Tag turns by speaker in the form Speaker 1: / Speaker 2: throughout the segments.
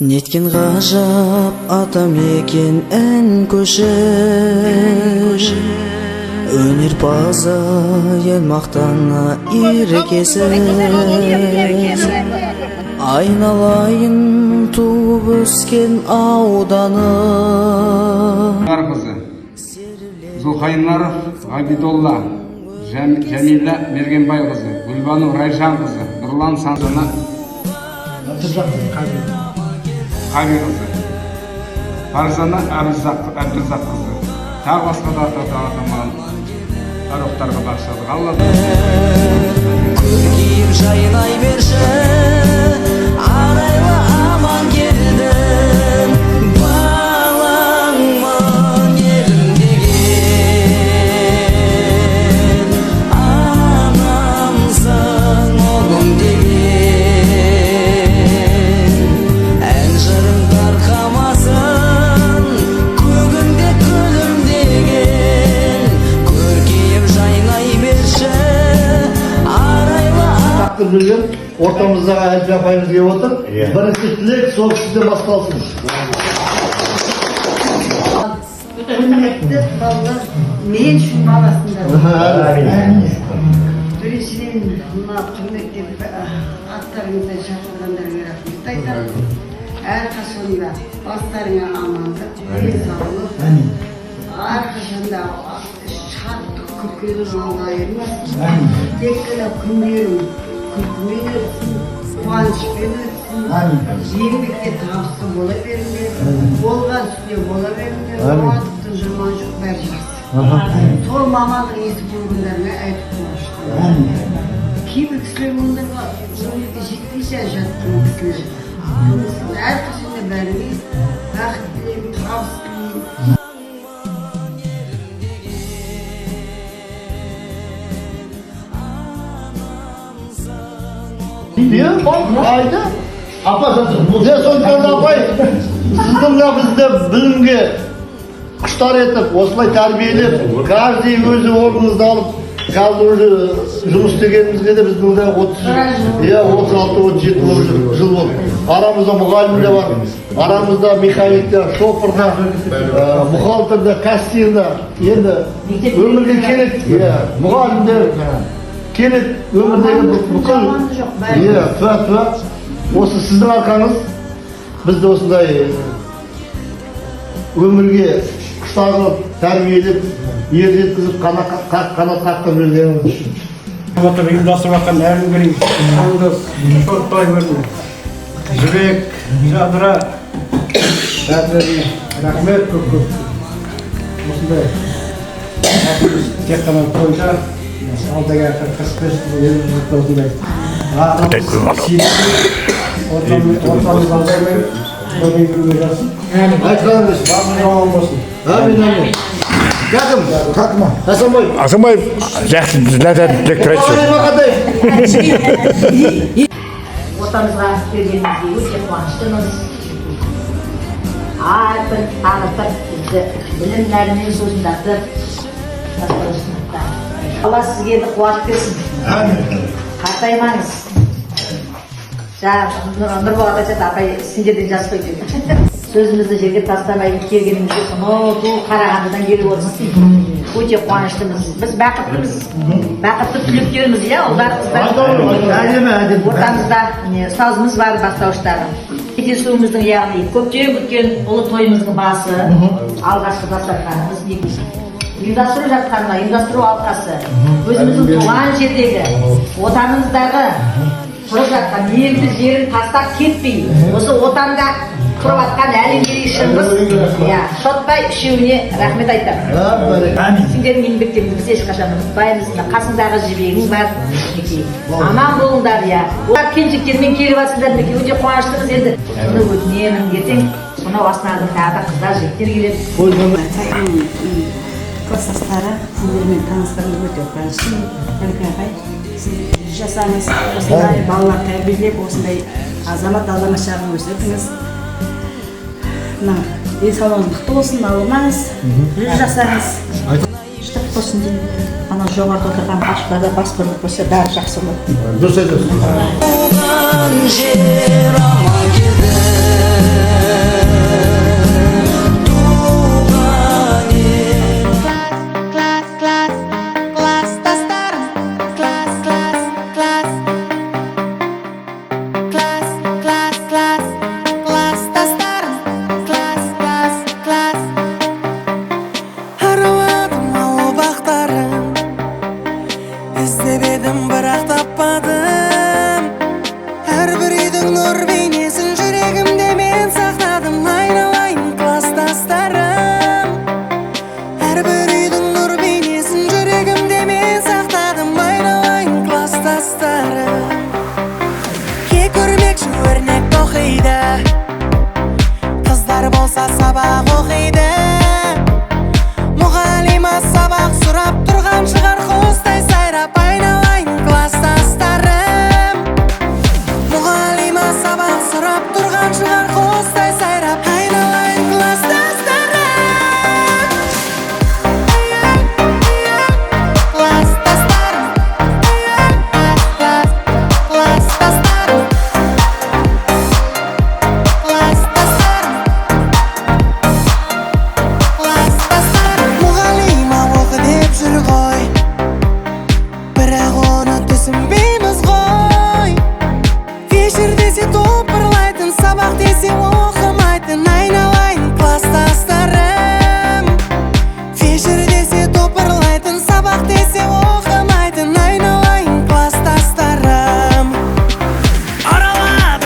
Speaker 1: Неткен ғажап атам екен ән көшір, өнерпазы ел мақтана еркесі. Айналайын туып өскен ауданы.
Speaker 2: Қызы Зұлқайнаров Ғабидолла, Жәмила Мергенбайқызы, Гүлбану Райжанқызы, Нұрлан Сандана Қабиқызы, Фарзана Әбдірзаққызы, тағы басқа да атаман тарихтарға бағыштадық. Алла
Speaker 1: Көркейіп жайнай берші, арайлы аман келдің, балаңмын елім деген, анамсың ұлым деген, ән жырың тарқамасын, көгінде күлімдеген, көркейіп жайнай берші, арайлы
Speaker 3: білген ортамыздағы әлпи апайымыз келіп отыр. Бірінші тілек сол кісіден басталсын.
Speaker 4: Құрметті балалар, мен үшін баласында. Біріншіден мына құрметті аттарыңызды шақырғандарыңа рахмет айтамын. Әрқашанда бастарыңа амандық, денсаулық, әрқашанда шаттық күлкілі жолға айырмасын. Тек қана күндерің күлкімен өтсін, қуанышпен өтсін, еңбекте табысты бола беріңдер, болған үстіне бола беріңдер, уақыттың жаман жоқ, бәрі жақсы. Сол мамандық естіп болғандарына айтып қуаныштымын. Кейбір кісілер ондарға өмірде жетпейше жаттың кісілер. Әрқашанда бәріне бақыт тілеймін, табыс тілеймін.
Speaker 3: Ayda apa bu so'zlarni apay sizning bizda bilimga qushlar etib осылай tarbiyalab каждый o'zi o'rnimizni olib қазір уже жұмыс істегенімізге де біздің де 36-37 жыл болды. Арамызда мұғалім де бар, арамызда механиктер, шоферлар, бухгалтердар, кассирдар, енді өмірге керек мұғалімдер келет өмірдегі бүкіл туа осы сіздің арқаңыз бізді осындай өмірге құштар қылып тәрбиелеп ер жеткізіп қанат қақтырып жүргеніңіз үшін
Speaker 5: ұйымдастырып жатқан әрінгерей Сандық, Шортбай Жібек, Жадыра бәріне рахмет көп. Осындай тек қана тойда алдыға 45 жыл осындай ортамыз алдаймен көбей күнге жасын.
Speaker 3: айтқаныңыз
Speaker 5: жауан болсын.
Speaker 3: Амин. Қатыма.
Speaker 6: Асанбаев жақсы тілектер айтшы.
Speaker 7: Ортамызға келгенімізге өте қуаныштымыз. Айтып, танытып, бізді білім нәрімен созындатып, Алла сізге де қуат берсін. Қартаймаңыз. Нұрболат айтады, апай сендерден жас қой дейді. Сөзімізді жерге тастамай келгенімізге ту Қарағандыдан келіп отырсыз. Өте қуаныштымыз. Біз бақыттымыз. Бақытты түлектеріміз, ұлдар, қыздар. Ортамызда сазымыз бар, бастауыштары. Кездесуіміздің яғни көптен күткен ұлы тойымыздың басы, алғашқы дастарханымыз ұйымдастыру жатқанына, ұйымдастыру алқасы, өзіміздің туған жердегі, отанымыздағы тұрып жатқан елді жерін тастап кетпей, осы отанда тұрып жатқан әлемдегі шыңғыс, Шотбай үшеуіне рахмет айтамын. Сендердің еңбектеріңді біз ешқашан ұмытпаймыз. Қасыңдағы жібегің бар, аман болыңдар. Олар келіншектермен келіп жатсыңдар, өте қуаныштымыз енді. Соны өтінемін, ертең сонау астанадан тағы да қыздар, жігіттер келеді.
Speaker 8: Класстастары, сендермен таныстырылып өте қуаныштымын. Әлгі апай, сіз жасаңыз, осындай балалар тәрбиелеп, осындай азамат шағын өсірдіңіз. Денсаулығыңыз мықты болсын, ауырмаңыз, жүз жасаңыз. Штат болсын деймін. Ана жоғарыда отырған басшыларда бас көрмек болса, бәрі жақсы болады.
Speaker 3: Дұрыс айтасыз.
Speaker 9: o'qiydi, qizlar bo'lsa sabaq o'qiydi. Muallima sabaq so'rab turgan shigar qo'zday sayrab aynalang klassdastarim. Muallima sabaq so'rab turgan shigar qo'zday sayrab aynalang klassdastarim. Klassdastarim. Klassdastarim. Klassdastarim. Muallima o'qi deb yurg'oy, biroq uni tushunmaymiz g'oy. Fishir desa to'pirlaytin, sabaq desa o'qimaytin, aynalang klassdastarim. Fishir desa to'pirlaytin, sabaq desa o'qimaytin, aynalang klassdastarim. Aralab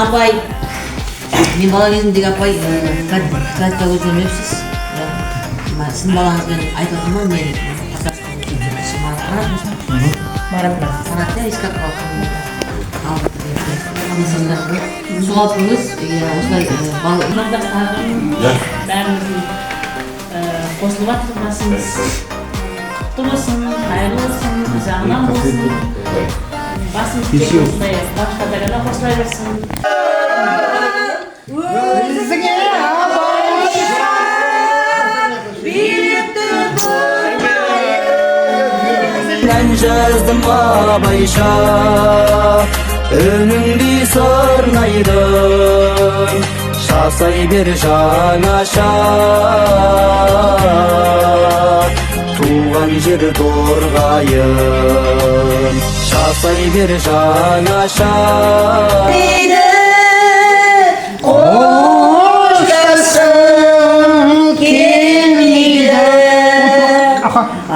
Speaker 7: Apay, men bala кезімдегі апай, класста өзгермепсіз. Сіздің балаңызбен айтып отырмын, мен Марат Искак суалпыңыз, осылай
Speaker 10: бәріміздің қосылып жатыр басымыз. Құтты болсын, қайырлы болсын, жағынан болсын. Басымыз тек осылай башқа тағада қосыла берсін.
Speaker 1: Ben жаздым абайша, үніңді сырнайдым, жасай бер жаңаша. Туған жер торғайым, жасай бер жаңаша.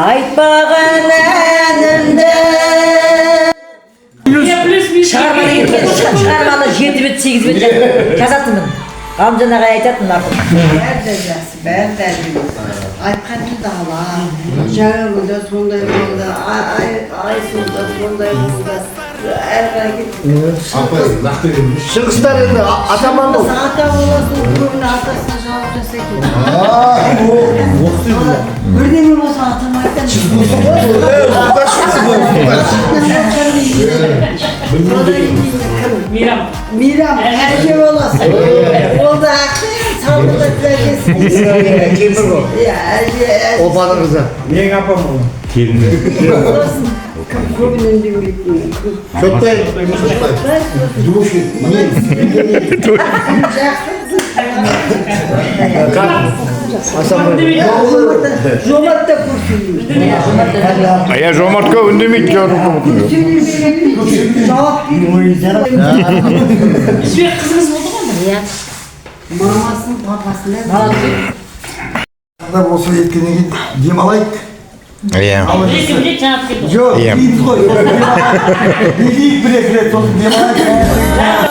Speaker 7: айтпаған әнімді шығарманы 7 бет 8 бет жазатынмын. Ғалымжан ағай айтатын артық.
Speaker 4: Бәрі де жақсы, бәрі де әдемі. Айтқан да ала. Жаңағыда сондай болды, ай сонда сондай болды. Әрі
Speaker 3: Шығыстар енді атаман бол.
Speaker 4: ата боласың, көбіне атасына жауап жасайтын. Бірдеңе болса атама айтамын. Мирам, әже боласың. Ол да ақы, сауырда тіләкесің.
Speaker 3: Кемір ғой.
Speaker 4: Әже,
Speaker 3: Опаның қызы.
Speaker 5: Менің апам ол.
Speaker 4: көбінен де өлетін.
Speaker 3: Шоттай. Души.
Speaker 4: Жомарт та көрсін.
Speaker 6: Я жомартқа үндемейді жауап.
Speaker 4: Жауап
Speaker 10: Жібек қызыңыз болды ғой?
Speaker 7: Иә.
Speaker 4: мамасын, папасын.
Speaker 3: Осы еткеннен кейін демалайық.
Speaker 6: Иә.
Speaker 10: Екі билет жаңа келді.
Speaker 3: Жоқ, дейміз ғой. Дейік бір-екі рет сосын демалайық.